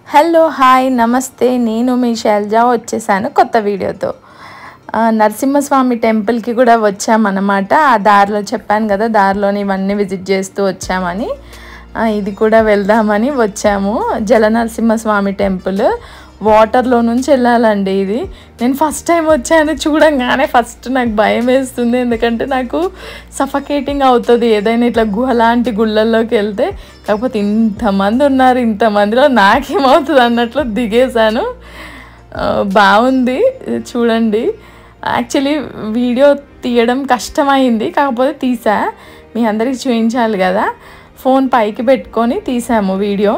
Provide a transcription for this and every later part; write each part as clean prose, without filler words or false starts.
Hello hi నమస్తే నేను మీ శైలజ వచ్చేసాను కొత్త వీడియోతో నరసింహస్వామి టెంపుల్కి కూడా వచ్చామన్నమాట. ఆ దారిలో చెప్పాను కదా, దారిలోని ఇవన్నీ విజిట్ చేస్తూ వచ్చామని. ఇది కూడా వెళ్దామని వచ్చాము. జల నరసింహస్వామి టెంపుల్ వాటర్లో నుంచి వెళ్ళాలండి. ఇది నేను ఫస్ట్ టైం వచ్చాను. చూడంగానే ఫస్ట్ నాకు భయం వేస్తుంది, ఎందుకంటే నాకు సఫకేటింగ్ అవుతుంది ఏదైనా ఇట్లా గుహ లాంటి గుళ్ళల్లోకి వెళ్తే. కాకపోతే ఇంతమంది ఉన్నారు, ఇంతమందిలో నాకేమవుతుంది అన్నట్లు దిగేశాను. బాగుంది చూడండి. యాక్చువల్లీ వీడియో తీయడం కష్టమైంది, కాకపోతే తీసా, మీ అందరికీ చూపించాలి కదా. ఫోన్ పైకి పెట్టుకొని తీసాము వీడియో.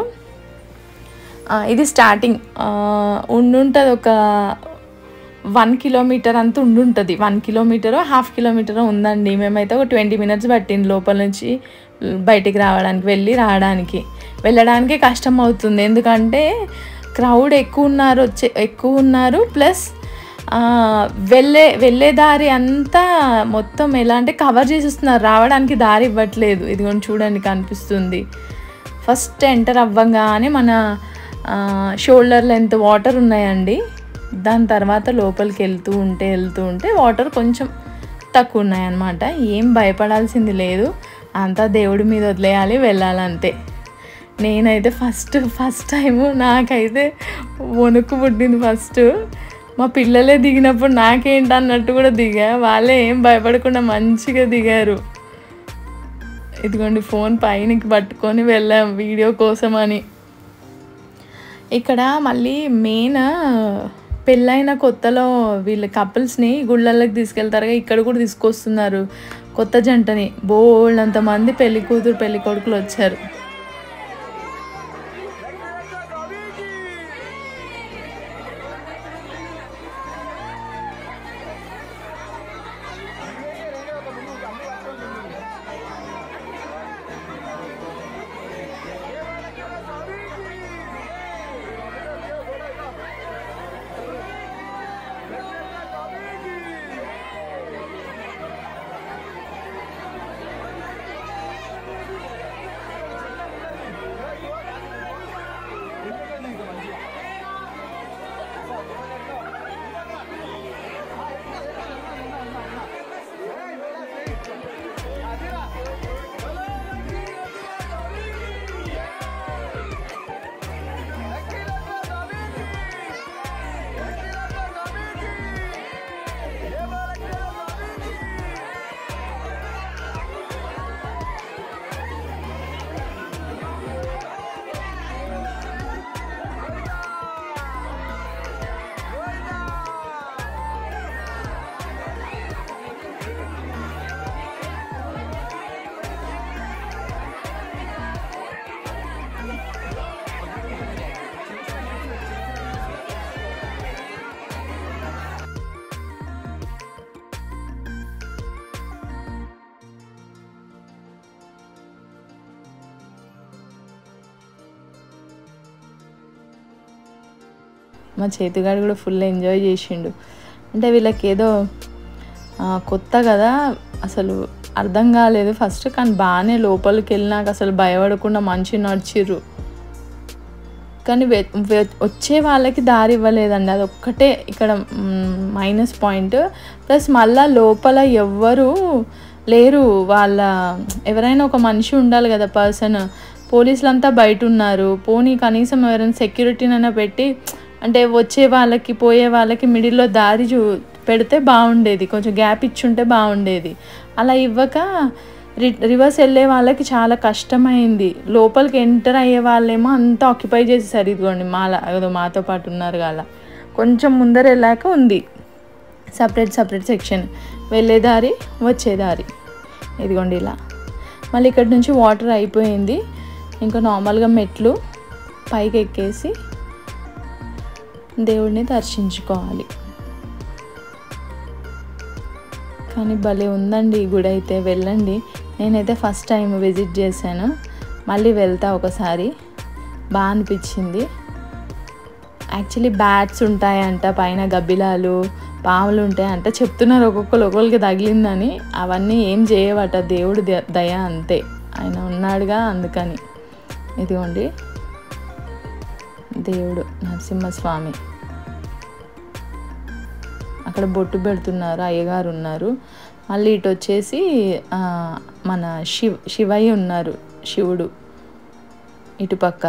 ఇది స్టార్టింగ్ ఉండుంటుంది, ఒక 1 కిలోమీటర్ అంతా ఉండుంటుంది. 1 కిలోమీటరో ½ కిలోమీటరో ఉందండి. మేమైతే ఒక 20 మినిట్స్ పట్టింది లోపల నుంచి బయటికి రావడానికి, వెళ్ళడానికి కష్టం అవుతుంది, ఎందుకంటే క్రౌడ్ ఎక్కువ ఉన్నారు. ప్లస్ వెళ్ళే దారి అంతా మొత్తం ఎలా అంటే కవర్ చేసేస్తున్నారు, రావడానికి దారి ఇవ్వట్లేదు. ఇదిగోండి చూడండి కనిపిస్తుంది. ఫస్ట్ ఎంటర్ అవ్వగానే మన షోల్డర్ లెంత్ వాటర్ ఉన్నాయండి. దాని తర్వాత లోపలికి వెళ్తూ ఉంటే వాటర్ కొంచెం తక్కువ ఉన్నాయన్నమాట. ఏం భయపడాల్సింది లేదు, అంతా దేవుడి మీద వదిలేయాలి, వెళ్ళాలంతే. నేనైతే ఫస్ట్ టైము నాకైతే వణుకు పుట్టింది. ఫస్ట్ మా పిల్లలే దిగినప్పుడు నాకేంటి అన్నట్టు కూడా దిగా, వాళ్ళే ఏం భయపడకుండా మంచిగా దిగారు. ఇదిగోండి ఫోన్ పైనకి పట్టుకొని వెళ్ళాం వీడియో కోసం అని. ఇక్కడ మళ్ళీ మెయిన్ పెళ్ళైన కొత్తలో వీళ్ళ కపుల్స్ని గుళ్ళల్లోకి తీసుకెళ్తారుగా, ఇక్కడ కూడా తీసుకొస్తున్నారు కొత్త జంటని. బోళ్ళంతమంది పెళ్లి కూతురు పెళ్లి కొడుకులు వచ్చారు. మా చేతిగాడు కూడా ఫుల్ ఎంజాయ్ చేసిండు. అంటే వీళ్ళకి ఏదో కొత్త కదా, అసలు అర్థం కాలేదు ఫస్ట్, కానీ బాగానే లోపలికి వెళ్ళినాక అసలు భయపడకుండా మంచి నడిచిర్రు. కానీ వచ్చే వాళ్ళకి దారి ఇవ్వలేదండి, అది ఒక్కటే ఇక్కడ మైనస్ పాయింట్. ప్లస్ మళ్ళీ లోపల ఎవ్వరు లేరు, ఎవరైనా ఒక మనిషి ఉండాలి కదా, పర్సన్. పోలీసులంతా బయట ఉన్నారు. పోనీ కనీసం ఎవరైనా సెక్యూరిటీనైనా పెట్టి, అంటే వచ్చే వాళ్ళకి పోయే వాళ్ళకి మిడిల్లో దారి పెడితే బాగుండేది, కొంచెం గ్యాప్ ఇచ్చుంటే బాగుండేది. అలా ఇవ్వక రివర్స్ వెళ్ళే వాళ్ళకి చాలా కష్టమైంది. లోపలికి ఎంటర్ అయ్యే వాళ్ళేమో అంతా ఆక్యుపై చేసేసారు. ఇదిగోండి మాతో పాటు ఉన్నారు కదా, కొంచెం ముందర వెళ్ళాక ఉంది సపరేట్ సెక్షన్, వెళ్ళేదారి వచ్చేదారి. ఇదిగోండి ఇలా. మళ్ళీ ఇక్కడ నుంచి వాటర్ అయిపోయింది, ఇంకా నార్మల్గా మెట్లు పైకి ఎక్కేసి దేవుడిని దర్శించుకోవాలి. కానీ భలే ఉందండి ఈ గుడి అయితే, వెళ్ళండి. నేనైతే ఫస్ట్ టైం విజిట్ చేశాను, మళ్ళీ వెళ్తా ఒకసారి. బాగా అనిపించింది. యాక్చువల్లీ బ్యాట్స్ ఉంటాయంట పైన, గబ్బిలాలు పాములు ఉంటాయంట చెప్తున్నారు. ఒక్కొక్కరికి తగిలిందని. అవన్నీ ఏం చేయవట, దేవుడి దయ అంతే, ఆయన ఉన్నాడుగా అందుకని. ఇదిగోండి దేవుడు నరసింహస్వామి. అక్కడ బొట్టు పెడుతున్నారు, అయ్యగారు ఉన్నారు. మళ్ళీ ఇటు వచ్చేసి మన శివయ్య ఉన్నారు, శివుడు ఇటుపక్క.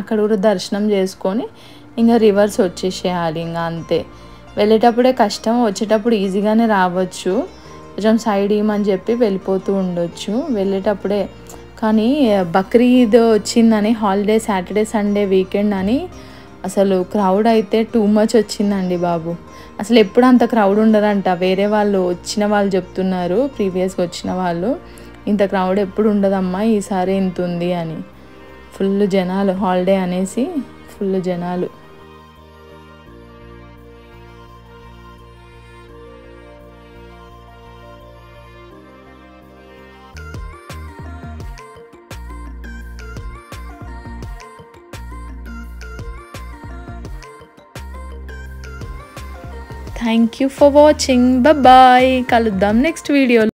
అక్కడ కూడా దర్శనం చేసుకొని ఇంకా రివర్స్ వచ్చేసేయాలి. ఇంకా అంతే. వెళ్ళేటప్పుడే కష్టం, వచ్చేటప్పుడు ఈజీగానే రావచ్చు. కొంచెం సైడ్ ఇవ్వమని చెప్పి వెళ్ళిపోతూ ఉండొచ్చు వెళ్ళేటప్పుడే. కానీ బక్రీద్ వచ్చిందని, హాలిడే సాటర్డే సండే వీకెండ్ అని అసలు క్రౌడ్ అయితే టూ మచ్ వచ్చిందండి బాబు. అసలు ఎప్పుడు అంత క్రౌడ్ ఉండదంట. వేరే వాళ్ళు వచ్చిన వాళ్ళు చెప్తున్నారు, ప్రీవియస్గా వచ్చిన వాళ్ళు, ఇంత క్రౌడ్ ఎప్పుడు ఉండదమ్మా, ఈసారి ఇంత ఉంది అని. ఫుల్ జనాలు, హాలిడే అనేసి ఫుల్ జనాలు. Thank you for watching. Bye. కలుద్దాం నెక్స్ట్ వీడియోలో.